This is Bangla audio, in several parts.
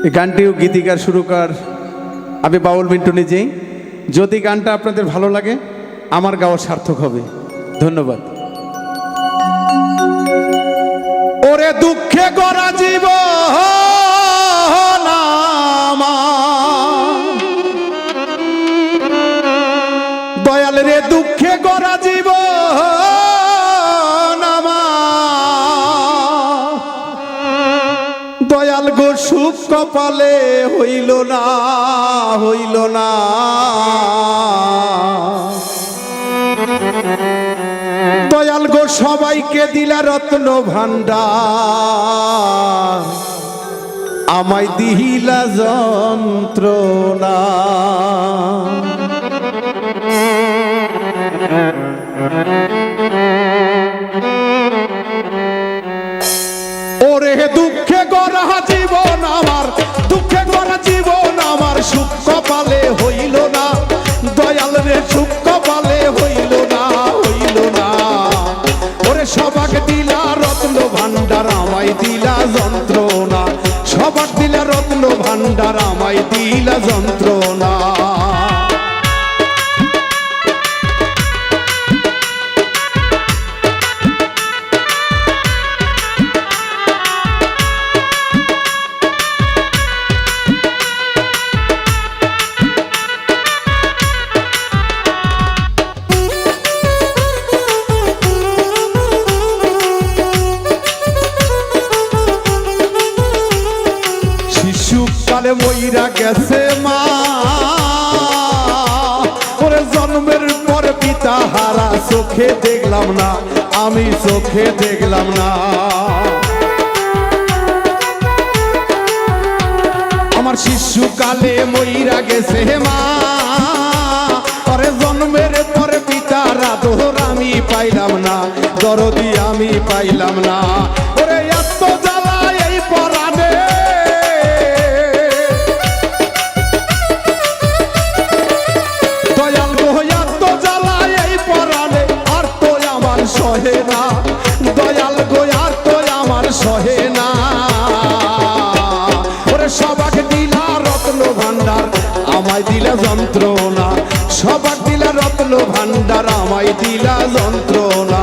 এই গানটিও গীতিকার সুরকার আমি বাউল মিন্টু নিজেই। যদি গানটা আপনাদের ভালো লাগে আমার গাওয়া সার্থক হবে। ধন্যবাদ। ওরে দুঃখে গড়া জীবন আমার, দয়াল রে দুঃখে গড়া জীবন আমার, দয়াল গো সুখ কপালে হইল না হইল না। দয়াল গো সবাইকে দিলা রত্ন ভান্ডার, আমায় দিহিলা যন্ত্রণা। ওরে দুঃখে গড়া জীবন আমার, দুঃখে গড়া জীবন আমার, সুখ কপালে হইল না। দয়াল রে সুখ কপালে হইল না হইল না। ওরে সবাক দিলা রত্ন ভান্ডার, আমায় দিলা যন্ত্রণা। সবাক দিলা রত্ন ভান্ডার, আমায় দিলা যন্ত্রণা। শিশুকালে মইরা গেছে মা, ওরে জন্মের পর পিতা হারা, চোখে দেখলাম না আমি চোখে দেখলাম না। আমার শিশুকালে মইরা গেছে মা, ওরে জন্মের পর পিতার আদর আমি পাইলাম না, দরদি আমি পাইলাম না। ওরে এত জ্বালা এই পরাণে, দয়াল গো এত জ্বালা এই পরাণে, আর তো আমার সহে না। দয়াল গো আর তো আমার সহে না। ওরে সবাক দিলা রত্ন ভান্ডার, আমায় দিলা যন্ত্রণা। সবাক দিলা রত্ন ভান্ডার, আমায় দিলা যন্ত্রণা।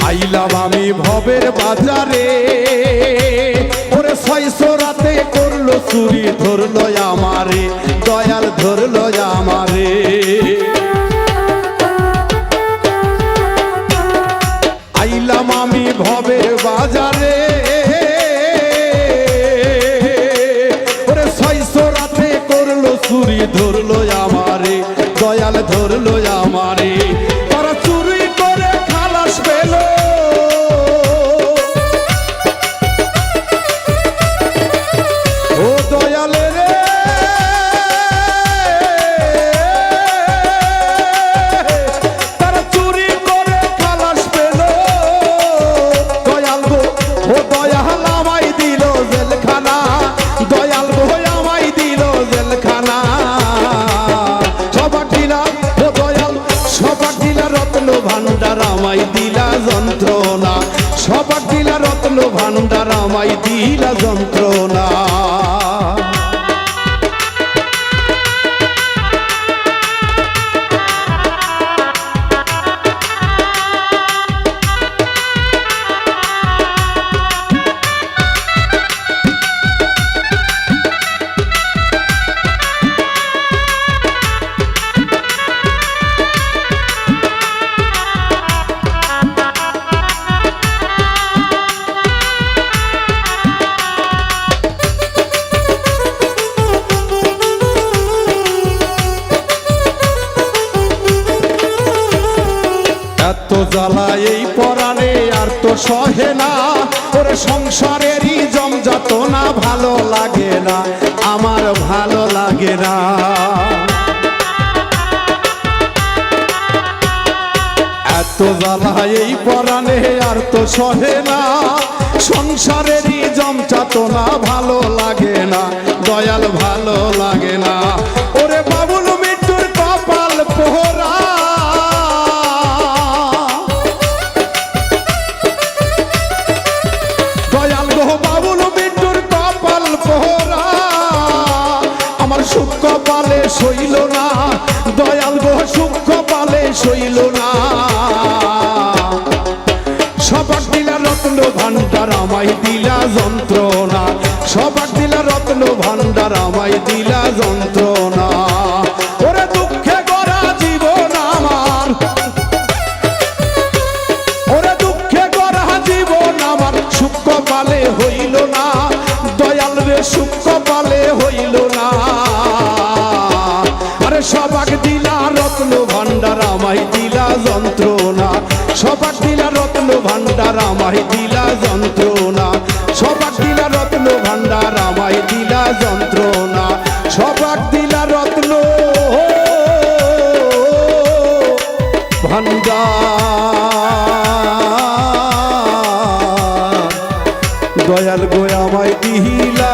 আইলাম আমি ভবের বাজারে, ওরে 600 রাতে করলো চুরি, ধরলো আমারে দয়াল ধরলো আমারে। আইলাম আমি ভবের বাজারে, ওরে 600 রাতে করলো চুরি, ধরলো আমারে দয়াল ধরলো আমারে। তারা চুরি করে খালাস পেল, ও দয়াল রে তারা চুরি করে খালাস পেল। দয়াল গো ও দয়াল আমায় দিল জেলখানা, দয়াল গো আমায় দিল জেলখানা। সবাক দিলা ও দয়াল, সবাক দিলা রত্ন ভান্ডার, আমায় দিলা যন্ত্রণা। সবাক দিলা রত্ন ভান্ডার, আমায় দিলা যন্ত্রণা। এত জ্বালা এই পরাণে আর তো সহে না, ওরে সংসারেরই জমযাতনা ভালো লাগে না, আমার ভালো লাগে না। এত জ্বালা এই পরাণে আর তো সহে না, সংসারেরই যমচাতনা ভালো লাগে না, দয়াল ভালো লাগে না। ওরে বাবুল মৃত্যুর কপাল পোহরা, দয়াল গো বাবুল মৃত্যুর কপাল পোহরা, আমার সুখ কপালে সইল না, দয়াল গো সুখ কপালে সইল না। সবাক দিলা রত্ন ভান্ডার আমায় দিলা যন্ত্রণা, সবাক দিলা রত্ন ভান্ডার আমায় দিলা যন্ত্রণা। ওরে দুঃখে গড়া জীবন আমার, ওরে দুঃখে গড়া জীবন আমার, সুখ কপালে হইল না, দয়াল রে সুখ কপালে হইল না। আরে সবাক দিলা রত্ন ভান্ডার আমায় দিলা যন্ত্রণা, সবাক দিলা রত্ন ভান্ডার আমায় দিলা যন্ত্রণা, সবাক দিলা রত্ন ভান্ডার আমায় দিলা যন্ত্রণা, সবাক দিলা রত্ন ভান্ডার, দয়াল গো আমায় দিলা